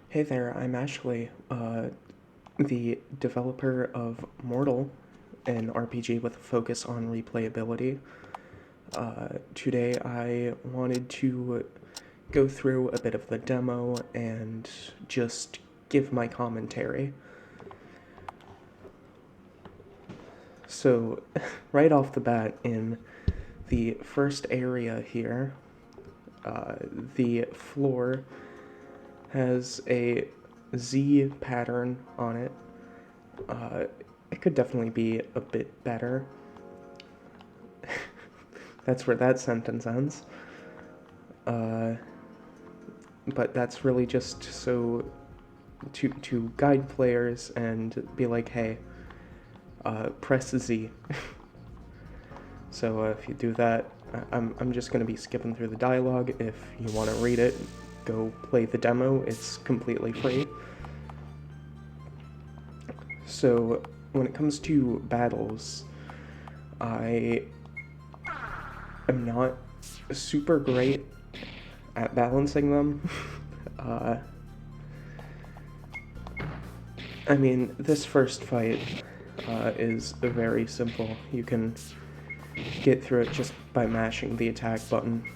Hey there, I'm Ashley, the developer of Mortal, an RPG with a focus on replayability. Today I wanted to go through a bit of the demo and just give my commentary. So, right off the bat, in the first area here, the floor has a Z pattern on it. It could definitely be a bit better. That's where that sentence ends. But that's really just so to guide players and be like, hey, press Z. So if you do that, I'm just going to be skipping through the dialogue. If you want to read it, go play the demo. It's completely free. So when it comes to battles, I am not super great at balancing them. uh, I mean, this first fight is very simple. You can get through it just by mashing the attack button.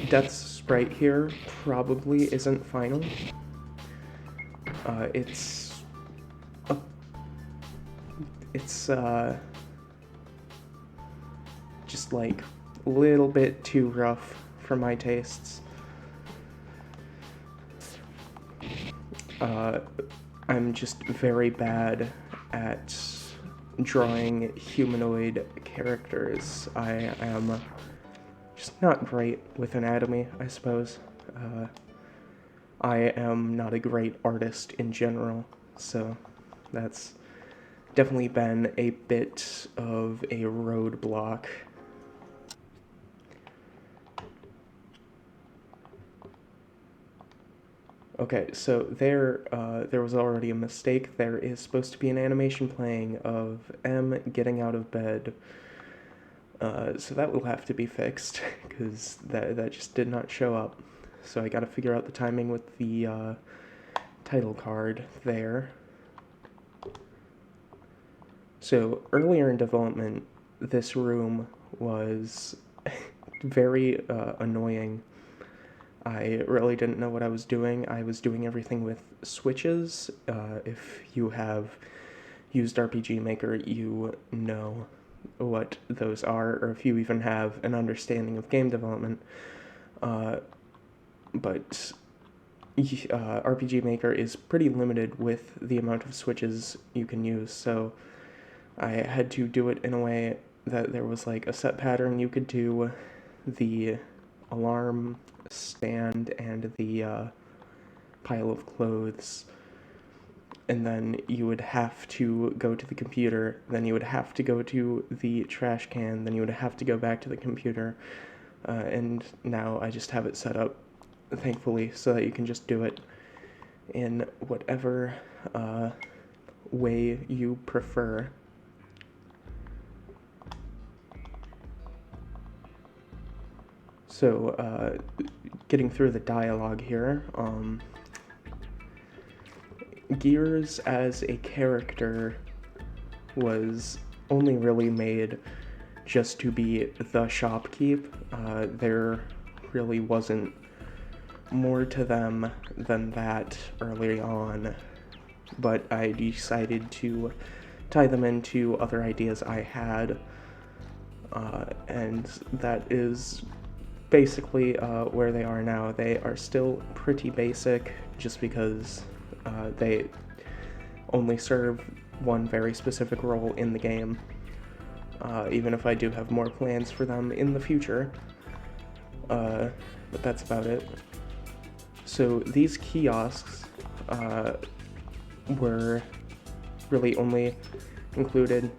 Death's sprite here probably isn't final. It's just like a little bit too rough for my tastes. I'm just very bad at drawing humanoid characters. I am just not great with anatomy, I suppose. I am not a great artist in general, so that's definitely been a bit of a roadblock. Okay, so there was already a mistake. There is supposed to be an animation playing of M getting out of bed. So that will have to be fixed, because that just did not show up. So I gotta figure out the timing with the title card there. So earlier in development, this room was very annoying. I really didn't know what I was doing. I was doing everything with switches. If you have used RPG Maker, you know what those are, or if you even have an understanding of game development. But RPG Maker is pretty limited with the amount of switches you can use, so I had to do it in a way that there was like a set pattern you could do, the alarm stand and the pile of clothes, and then you would have to go to the computer, then you would have to go to the trash can, then you would have to go back to the computer, and now I just have it set up, thankfully, so that you can just do it in whatever way you prefer. So, getting through the dialogue here, Gears as a character was only really made just to be the shopkeep. There really wasn't more to them than that early on, but I decided to tie them into other ideas I had, and that is basically where they are now. They are still pretty basic, just because they only serve one very specific role in the game, even if I do have more plans for them in the future. But that's about it. So these kiosks were really only included,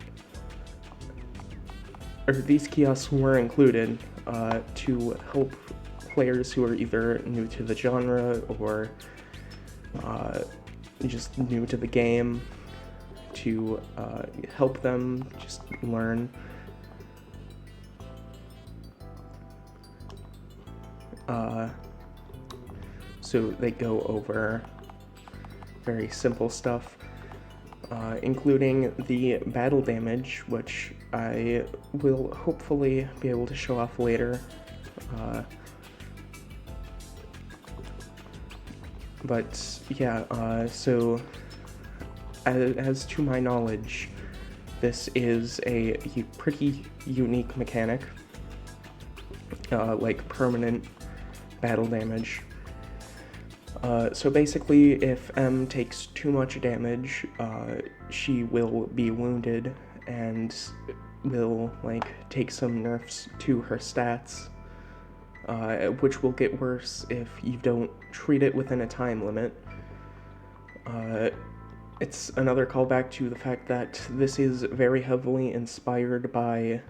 or these kiosks were included to help players who are either new to the genre or just new to the game, to help them just learn. So they go over very simple stuff, including the battle damage, which I will hopefully be able to show off later. But yeah, so as to my knowledge, this is a pretty unique mechanic, like permanent battle damage. So basically, if M takes too much damage, she will be wounded and will, like, take some nerfs to her stats, which will get worse if you don't treat it within a time limit. It's another callback to the fact that this is very heavily inspired by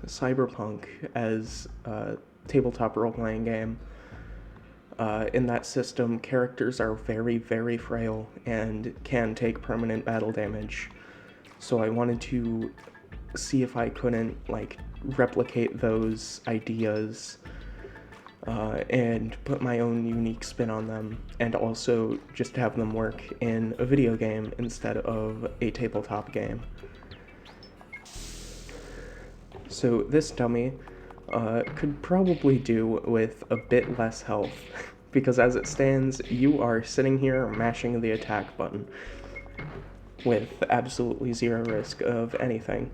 Cyberpunk as a tabletop role-playing game. In that system, characters are very, very frail and can take permanent battle damage. So I wanted to see if I couldn't, like, replicate those ideas and put my own unique spin on them, and also just have them work in a video game instead of a tabletop game. So this dummy could probably do with a bit less health, because as it stands, you are sitting here mashing the attack button with absolutely zero risk of anything.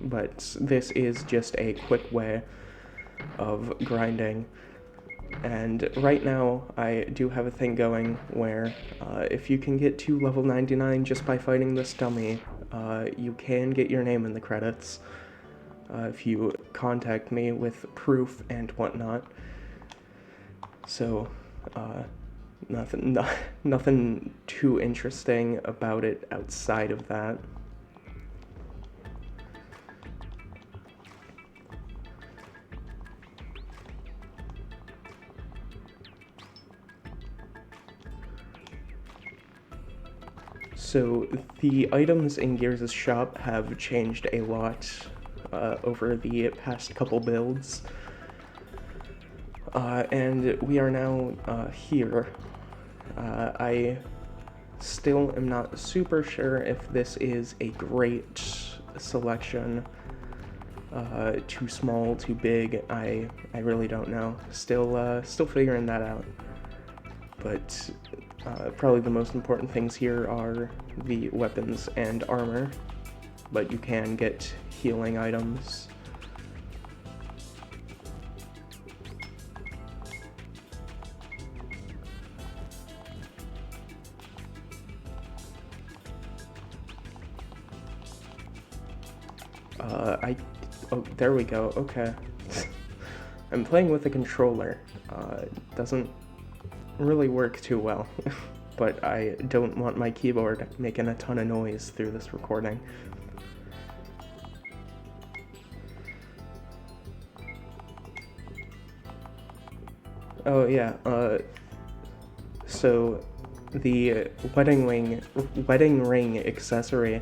But this is just a quick way of grinding, and right now I do have a thing going where if you can get to level 99 just by fighting this dummy, you can get your name in the credits if you contact me with proof and whatnot. So nothing too interesting about it outside of that. So the items in Gears' shop have changed a lot over the past couple builds, and we are now here. I still am not super sure if this is a great selection. Too small, too big, I really don't know. Still figuring that out. But probably the most important things here are the weapons and armor, but you can get healing items. Oh, there we go, okay. I'm playing with a controller. Doesn't really work too well, but I don't want my keyboard making a ton of noise through this recording. Oh yeah, so the wedding ring accessory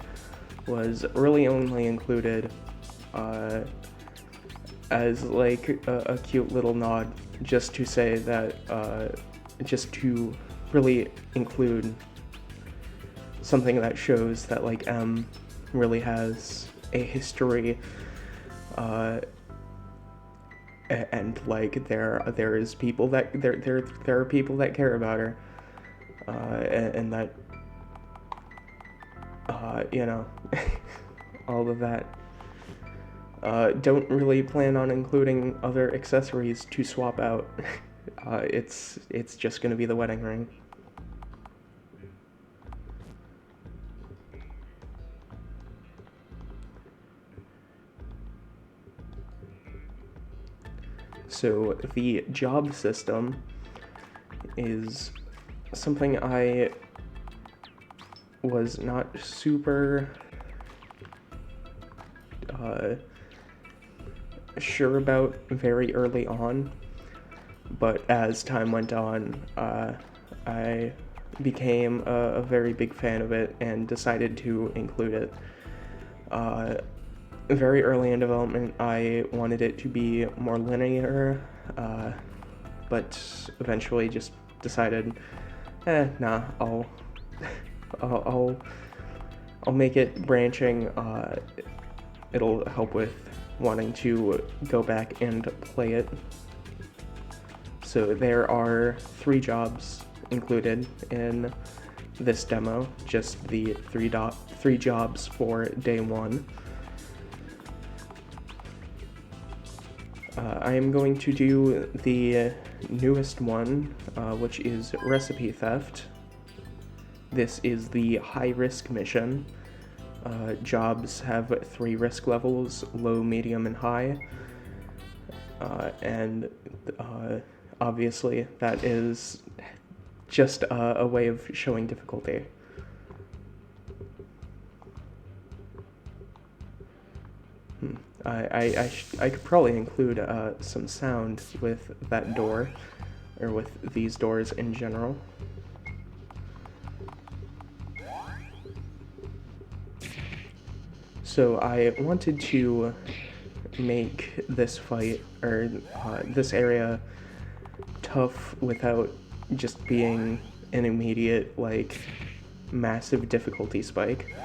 was really only included as like a cute little nod, just to say that just to really include something that shows that, like, M really has a history, and like there is people that there are people that care about her, and that you know, all of that. Don't really plan on including other accessories to swap out. It's just gonna be the wedding ring. So the job system is something I was not super sure about very early on, but as time went on, I became a very big fan of it and decided to include it. Very early in development, I wanted it to be more linear, but eventually just decided, nah, I'll make it branching. It'll help with wanting to go back and play it. So there are 3 jobs included in this demo, just the 3 jobs for day 1. I am going to do the newest one, which is recipe theft. This is the high-risk mission. Jobs have 3 risk levels: low, medium, and high. And obviously that is just a way of showing difficulty. I could probably include some sound with that door, or with these doors in general. So I wanted to make this fight, or this area, tough without just being an immediate, like, massive difficulty spike.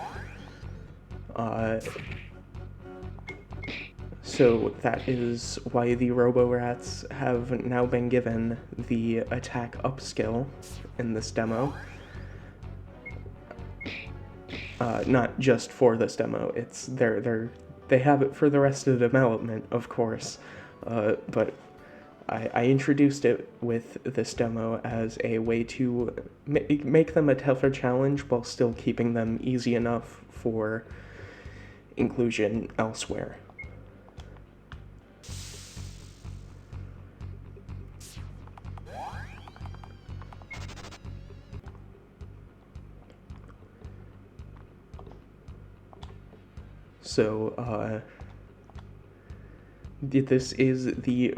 So that is why the Robo-Rats have now been given the attack up skill in this demo. Not just for this demo, it's they have it for the rest of the development, of course, but I introduced it with this demo as a way to make them a tougher challenge while still keeping them easy enough for inclusion elsewhere. So, this is the,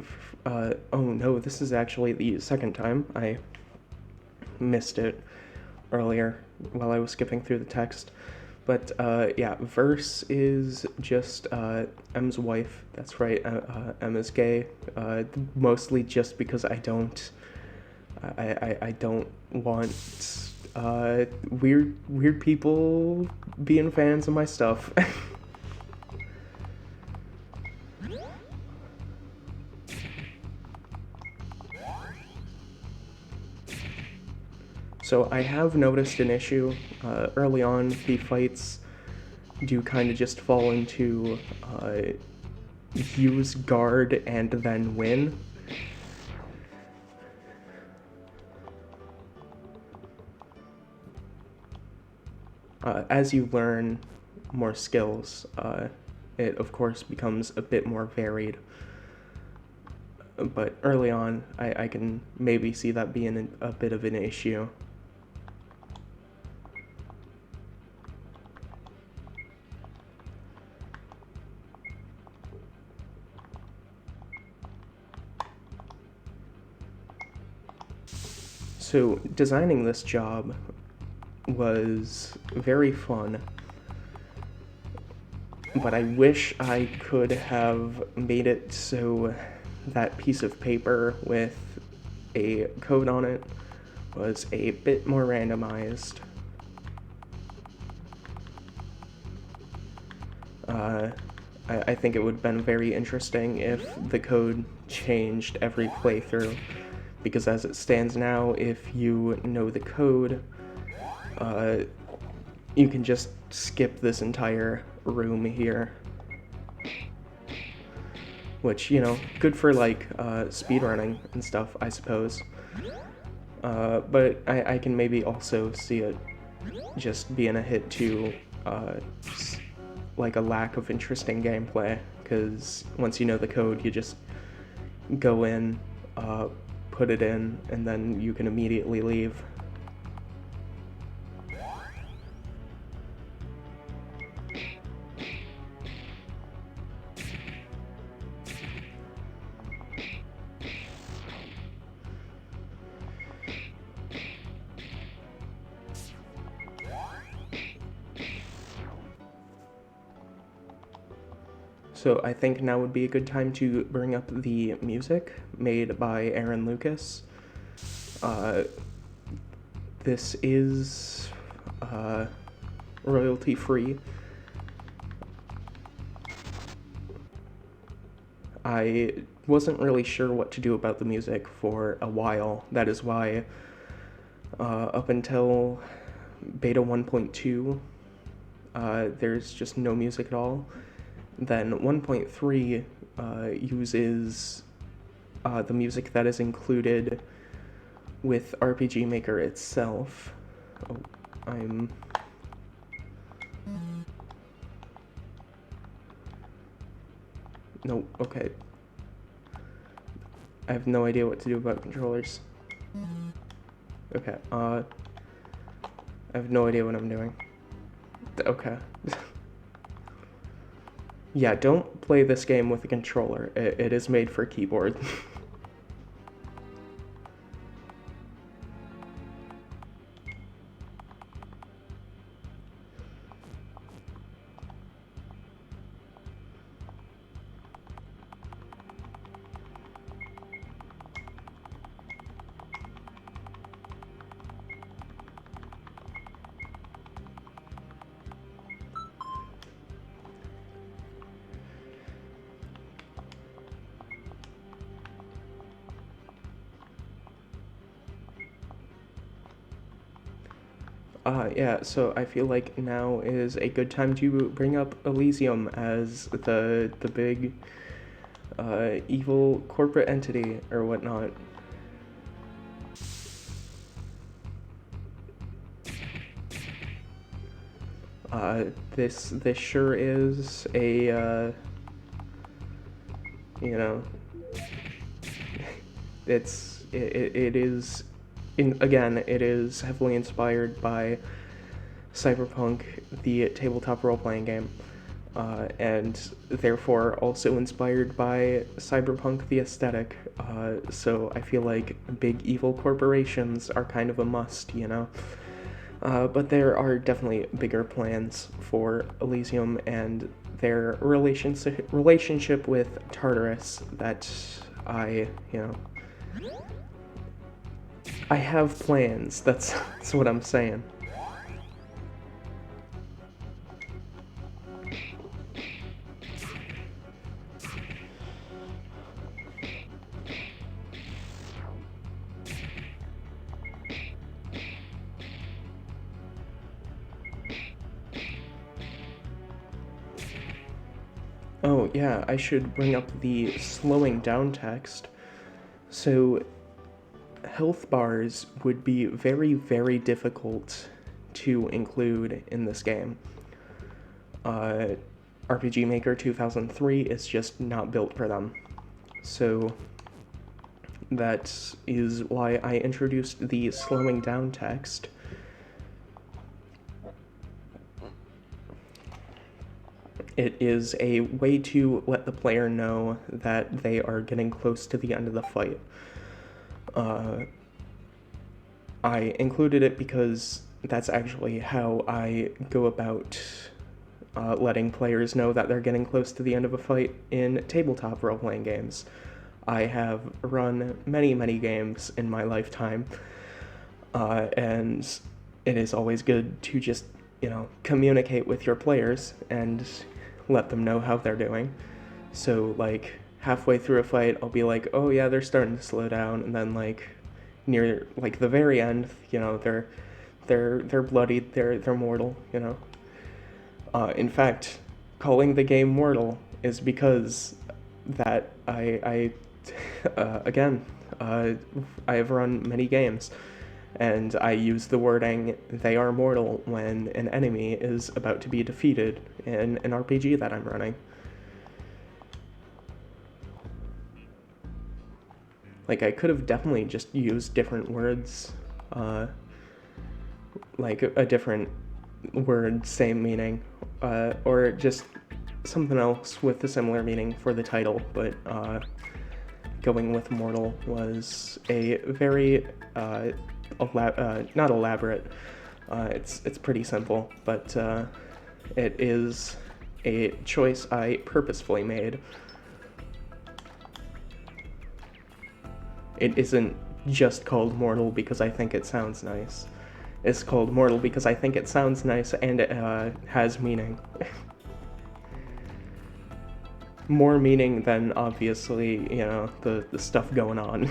oh no, this is actually the second time. I missed it earlier while I was skipping through the text. But, yeah, Verse is just, M's wife. That's right, M is gay, mostly just because I don't want, weird people being fans of my stuff. So I have noticed an issue. Early on, the fights do kind of just fall into use guard and then win. As you learn more skills, it of course becomes a bit more varied. But early on, I can maybe see that being a bit of an issue. So designing this job was very fun, but I wish I could have made it so that piece of paper with a code on it was a bit more randomized. I think it would have been very interesting if the code changed every playthrough, because as it stands now, if you know the code, you can just skip this entire room here. Which, you know, good for, like, speedrunning and stuff, I suppose. But I can maybe also see it just being a hit to, like, a lack of interesting gameplay, because once you know the code, you just go in, put it in, and then you can immediately leave. So I think now would be a good time to bring up the music made by Aaron Lucas. This is royalty free. I wasn't really sure what to do about the music for a while. That is why up until beta 1.2 there's just no music at all. Then 1.3 uses the music that is included with RPG Maker itself. Oh, No, okay. I have no idea what to do about controllers. Okay, I have no idea what I'm doing. Okay. Yeah, don't play this game with a controller. It is made for keyboard. Yeah, so I feel like now is a good time to bring up Elysium as the big evil corporate entity or whatnot. This sure is a you know, it is it is heavily inspired by Cyberpunk, the tabletop role-playing game, and therefore also inspired by Cyberpunk, the aesthetic. So I feel like big evil corporations are kind of a must, you know? But there are definitely bigger plans for Elysium and their relationship with Tartarus that I have plans. That's what I'm saying. Oh yeah, I should bring up the slowing down text. So health bars would be very, very difficult to include in this game. RPG Maker 2003 is just not built for them. So that is why I introduced the slowing down text. It is a way to let the player know that they are getting close to the end of the fight. I included it because that's actually how I go about letting players know that they're getting close to the end of a fight in tabletop role-playing games. I have run many, many games in my lifetime, and it is always good to just, communicate with your players and let them know how they're doing. So, like, halfway through a fight, I'll be like, oh yeah, they're starting to slow down, and then, like, near, like, the very end, they're bloodied, they're mortal, In fact, calling the game mortal is because that I have run many games, and I use the wording, they are mortal, when an enemy is about to be defeated in an RPG that I'm running. Like, I could have definitely just used different words, like a different word, same meaning, or just something else with a similar meaning for the title, but going with mortal was a very not elaborate. It's pretty simple, but it is a choice I purposefully made. It isn't just called Mortal because I think it sounds nice. It's called Mortal because I think it sounds nice and it has meaning. More meaning than, obviously, you know, the stuff going on.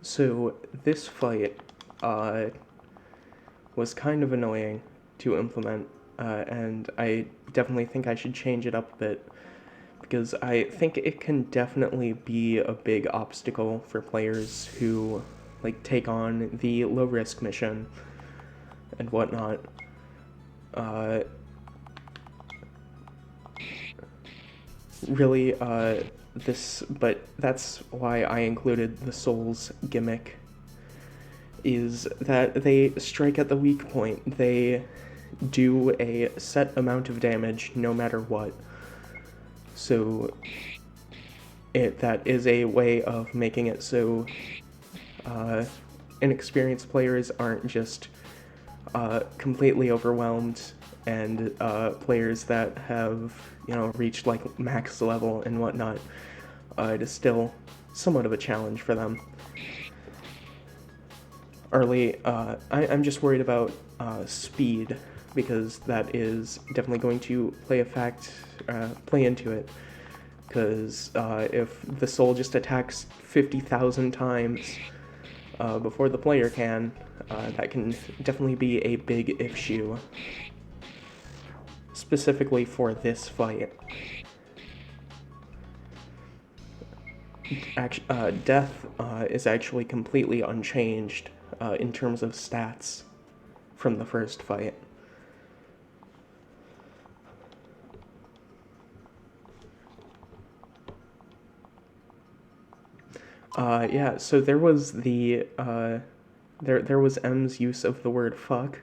So this fight was kind of annoying to implement, and I definitely think I should change it up a bit, because I think it can definitely be a big obstacle for players who like take on the low risk mission and whatnot. Really, but that's why I included the Souls gimmick, is that they strike at the weak point. They do a set amount of damage no matter what. So that is a way of making it so inexperienced players aren't just completely overwhelmed, and players that have, you know, reached like max level and whatnot, it is still somewhat of a challenge for them. Early, I'm just worried about speed, because that is definitely going to play into it. Because if the soul just attacks 50,000 times before the player can, that can definitely be a big issue, specifically for this fight. Death is actually completely unchanged in terms of stats from the first fight. Yeah, so there was there was M's use of the word fuck.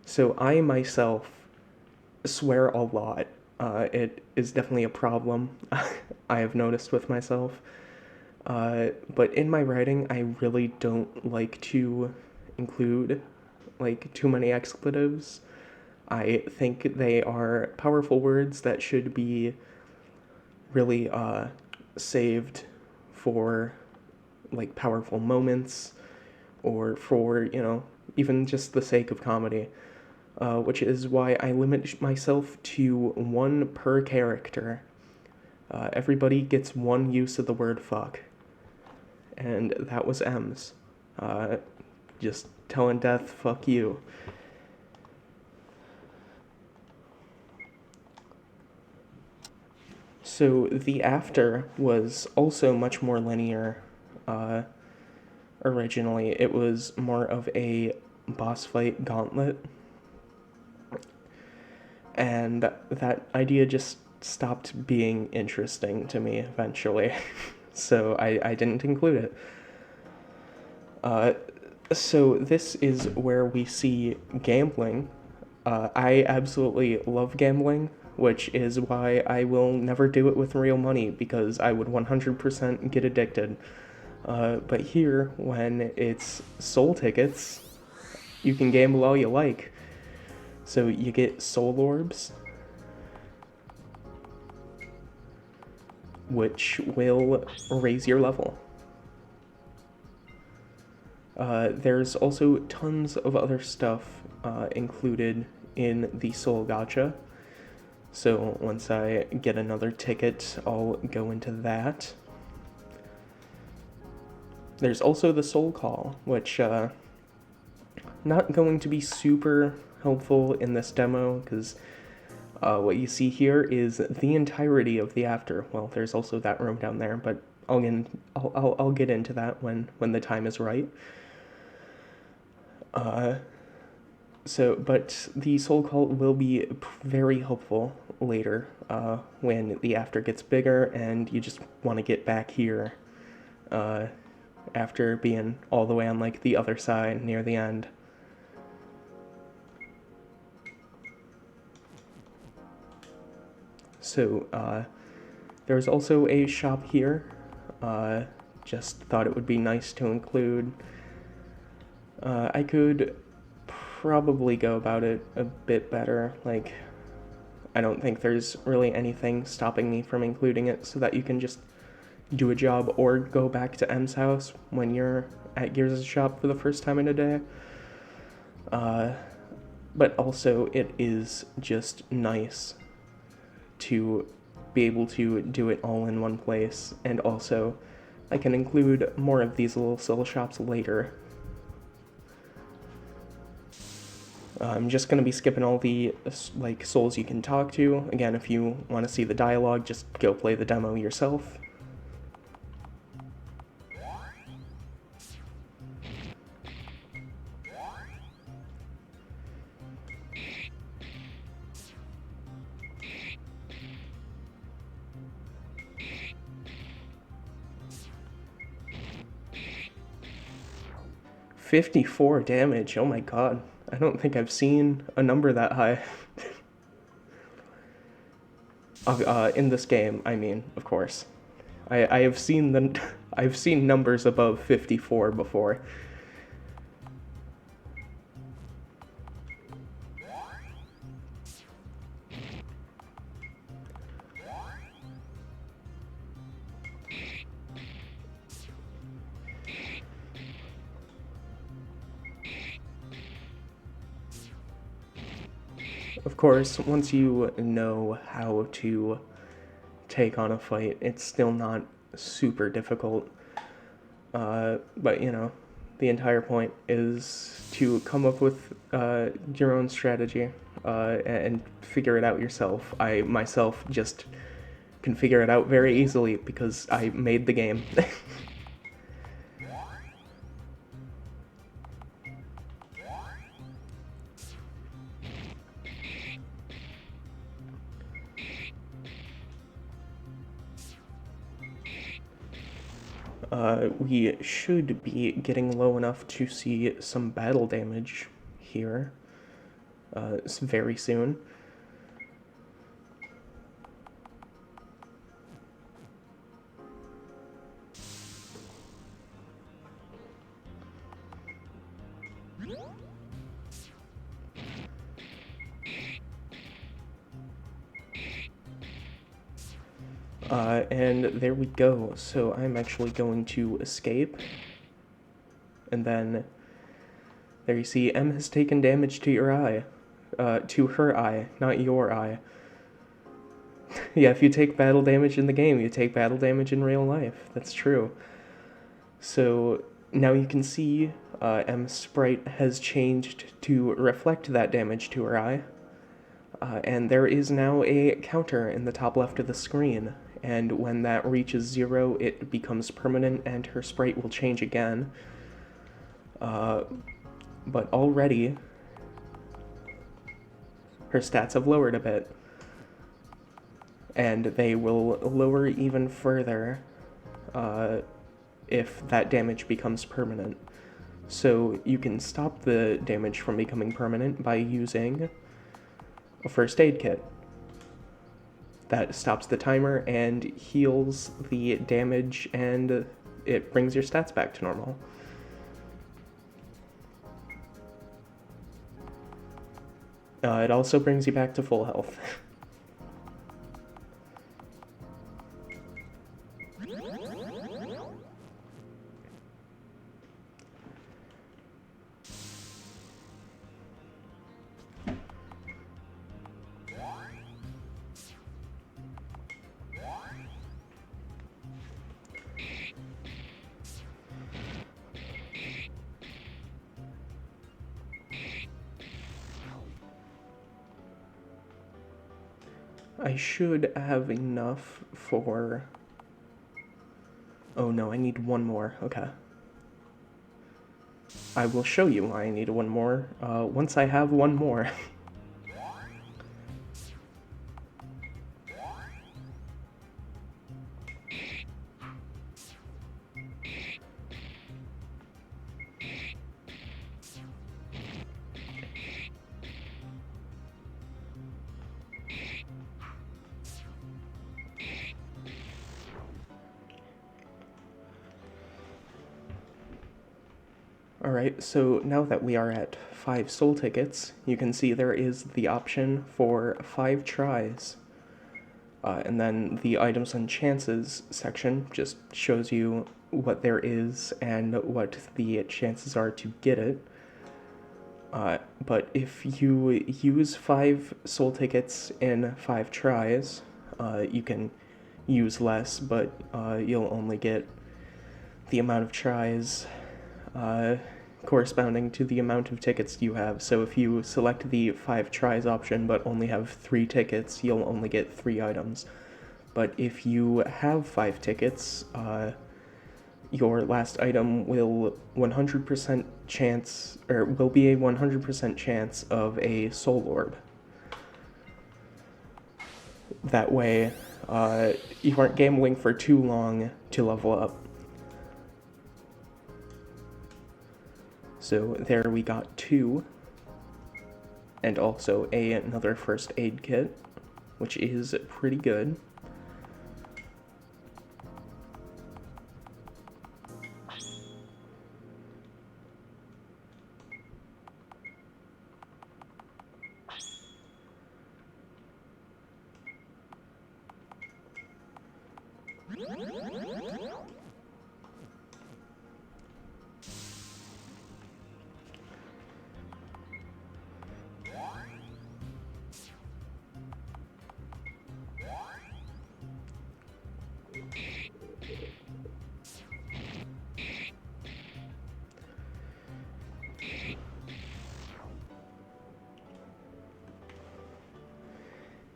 So I myself swear a lot. It is definitely a problem I have noticed with myself. But in my writing, I really don't like to include like too many expletives. I think they are powerful words that should be really saved for like powerful moments, or for, you know, even just the sake of comedy. Which is why I limit myself to one per character. Everybody gets one use of the word fuck. And that was M's. Just telling Death, fuck you. So the after was also much more linear. Originally, it was more of a boss fight gauntlet. And that idea just stopped being interesting to me eventually. So I didn't include it. So this is where we see gambling. I absolutely love gambling, which is why I will never do it with real money, because I would 100% get addicted. But here, when it's soul tickets, you can gamble all you like. So you get soul orbs, which will raise your level. There's also tons of other stuff included in the soul gacha. So once I get another ticket, I'll go into that. There's also the soul call, which not going to be super helpful in this demo, because What you see here is the entirety of the after. Well, there's also that room down there, but I'll get into that when the time is right. But the soul cult will be very helpful later when the after gets bigger and you just want to get back here after being all the way on like the other side near the end. So there's also a shop here. Just thought it would be nice to include. I could probably go about it a bit better. Like, I don't think there's really anything stopping me from including it so that you can just do a job or go back to M's house when you're at Gears' shop for the first time in a day. But also, it is just nice to be able to do it all in one place, and also I can include more of these little soul shops later. I'm just going to be skipping all the like souls you can talk to. Again, if you want to see the dialogue, just go play the demo yourself. $54 damage, oh my god. I don't think I've seen a number that high. In this game, I mean, of course. I have seen I've seen numbers above 54 before. Of course, once you know how to take on a fight, it's still not super difficult. But, you know, the entire point is to come up with your own strategy and figure it out yourself. I myself just can figure it out very easily because I made the game. We should be getting low enough to see some battle damage here very soon. And there we go. So I'm actually going to escape. And then there you see M has taken damage to your eye. To her eye, not your eye. Yeah, if you take battle damage in the game, you take battle damage in real life. That's true. So now you can see M's sprite has changed to reflect that damage to her eye. And there is now a counter in the top left of the screen. And when that reaches 0, it becomes permanent and her sprite will change again. But already, her stats have lowered a bit. And they will lower even further if that damage becomes permanent. So you can stop the damage from becoming permanent by using a first aid kit. That stops the timer and heals the damage, and it brings your stats back to normal. It also brings you back to full health. I should have enough for... Oh no, I need one more. Okay. I will show you why I need one more once I have one more. Alright, so now that we are at 5 soul tickets, you can see there is the option for 5 tries. And then the items and chances section just shows you what there is and what the chances are to get it. But if you use 5 soul tickets in 5 tries, you can use less, but you'll only get the amount of tries corresponding to the amount of tickets you have. So if you select the 5 tries option but only have 3 tickets, you'll only get 3 items. But if you have 5 tickets, your last item will 100% chance, or will be a 100% chance of a soul orb. That way, you aren't gambling for too long to level up. So there we got 2, and also another first aid kit, which is pretty good.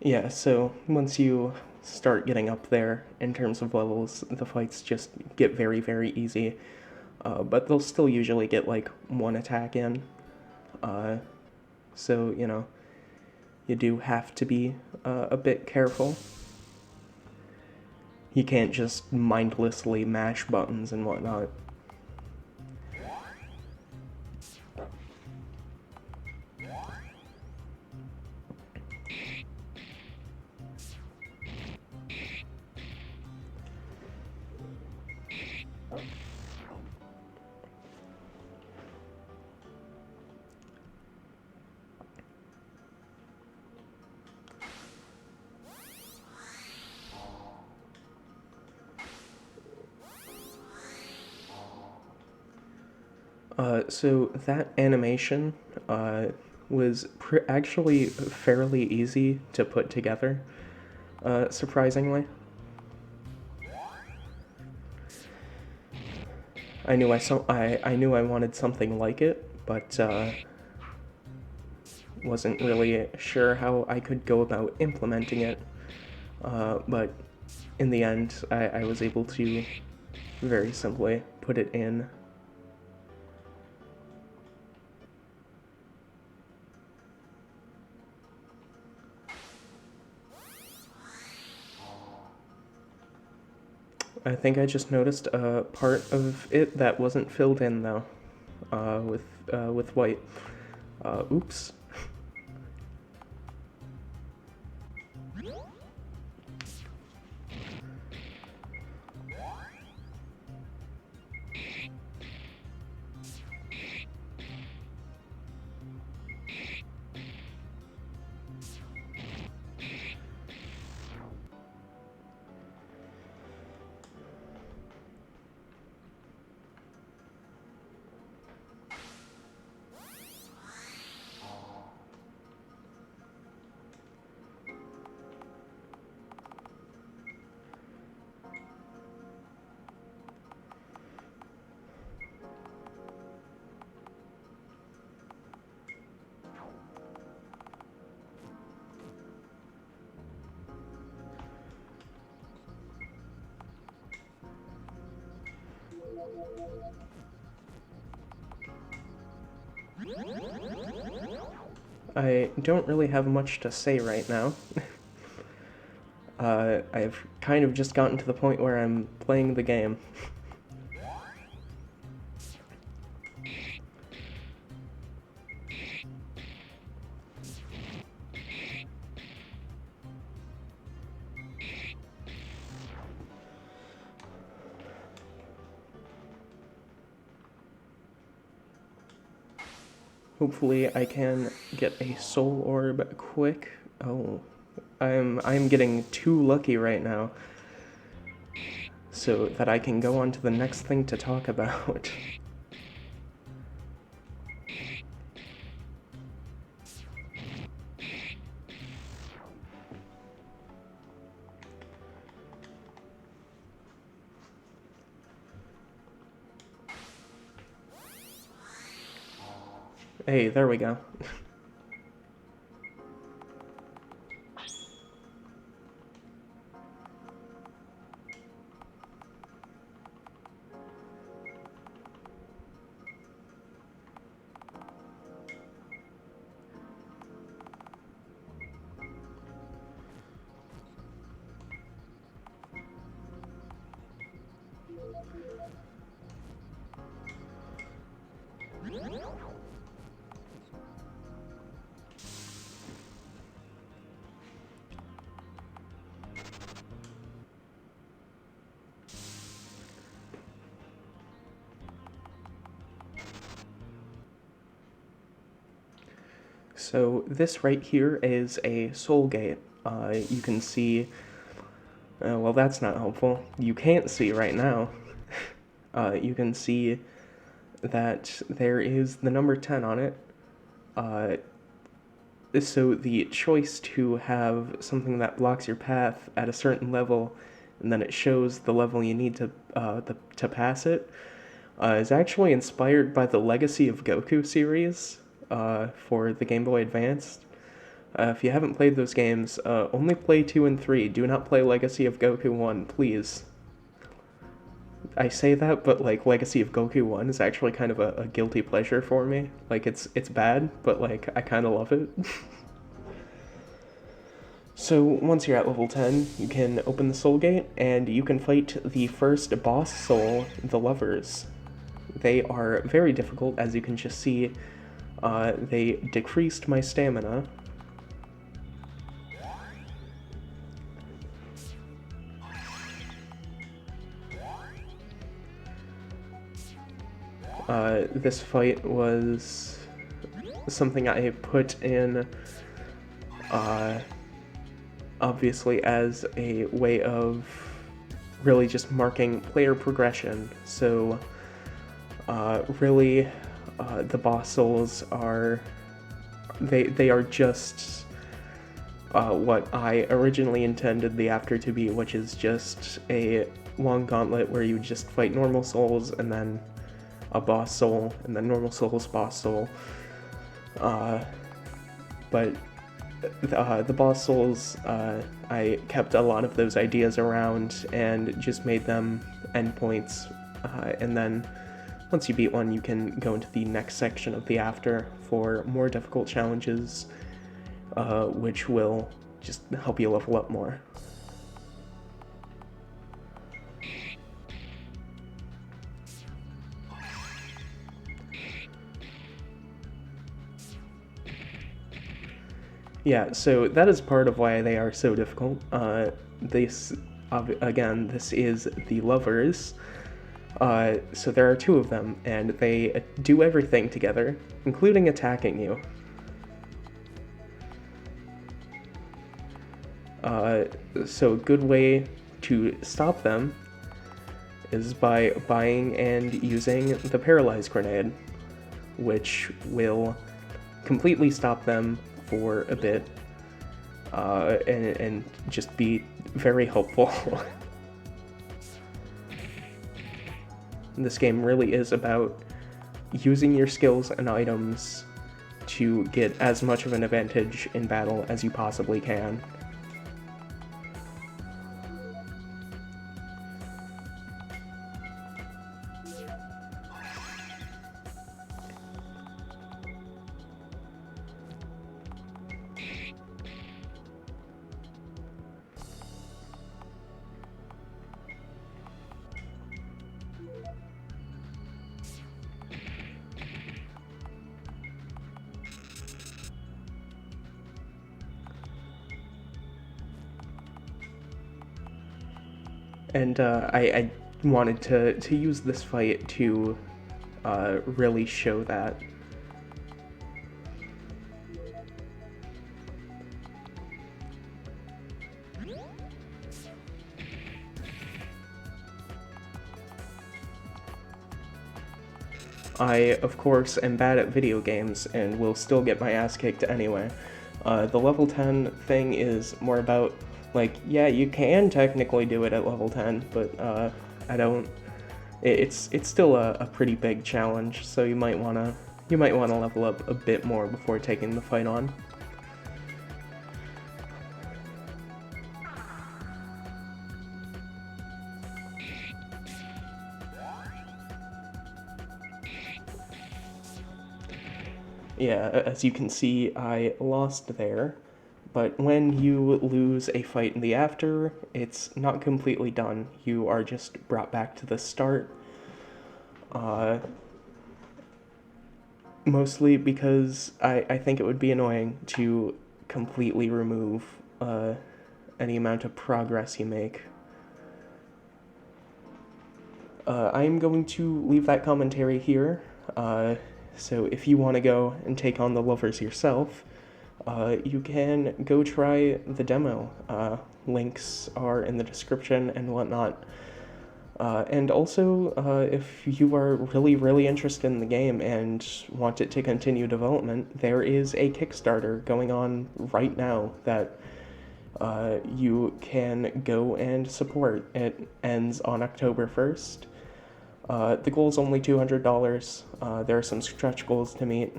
Yeah, so once you start getting up there in terms of levels, the fights just get very, very easy. But they'll still usually get like 1 attack in. So, you know, you do have to be a bit careful. You can't just mindlessly mash buttons and whatnot. So that animation was actually fairly easy to put together, surprisingly. I knew I knew I wanted something like it, but wasn't really sure how I could go about implementing it. But in the end, I was able to very simply put it in. I think I just noticed a part of it that wasn't filled in though, with white. Oops. I don't really have much to say right now. I've kind of just gotten to the point where I'm playing the game. Hopefully I can get a soul orb quick. Oh, I'm getting too lucky right now, so that I can go on to the next thing to talk about. Hey, there we go. So this right here is a soul gate. You can see, well, that's not helpful. You can't see right now. You can see that there is the number 10 on it. So the choice to have something that blocks your path at a certain level, and then it shows the level you need to pass it, is actually inspired by the Legacy of Goku series for the Game Boy Advance. If you haven't played those games, only play 2 and 3. Do not play Legacy of Goku 1, please. I say that, but like Legacy of Goku 1 is actually kind of a guilty pleasure for me. Like it's bad, but like I kind of love it. So once you're at level 10, you can open the soul gate and you can fight the first boss soul, the lovers. They are very difficult, as you can just see. They decreased my stamina. This fight was something I put in, obviously as a way of really just marking player progression. So, really, the boss souls are, they are just what I originally intended the After to be, which is just a long gauntlet where you just fight normal souls and then a boss soul, and then normal souls, boss soul. But the boss souls, I kept a lot of those ideas around and just made them endpoints. And then once you beat one, you can go into the next section of the After for more difficult challenges, which will just help you level up more. Yeah, so that is part of why they are so difficult. This is the lovers. So there are 2 of them, and they do everything together, including attacking you. So a good way to stop them is by buying and using the Paralyze Grenade, which will completely stop them for a bit, and just be very helpful. This game really is about using your skills and items to get as much of an advantage in battle as you possibly can. And I wanted to use this fight to really show that. I, of course, am bad at video games and will still get my ass kicked anyway. The level 10 thing is more about, like, yeah, you can technically do it at level 10, but I don't. It's still a pretty big challenge, so you might wanna level up a bit more before taking the fight on. Yeah, as you can see, I lost there, but when you lose a fight in the after, it's not completely done. You are just brought back to the start. Mostly because I think it would be annoying to completely remove any amount of progress you make. I'm going to leave that commentary here. So if you want to go and take on the lovers yourself, you can go try the demo. Links are in the description and whatnot. And also, if you are really, really interested in the game and want it to continue development, there is a Kickstarter going on right now that you can go and support. It ends on October 1st. The goal is only $200. There are some stretch goals to meet.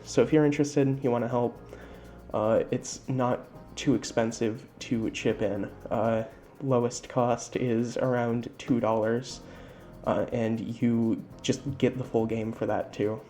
So if you're interested, you want to help, it's not too expensive to chip in. Lowest cost is around $2, and you just get the full game for that too.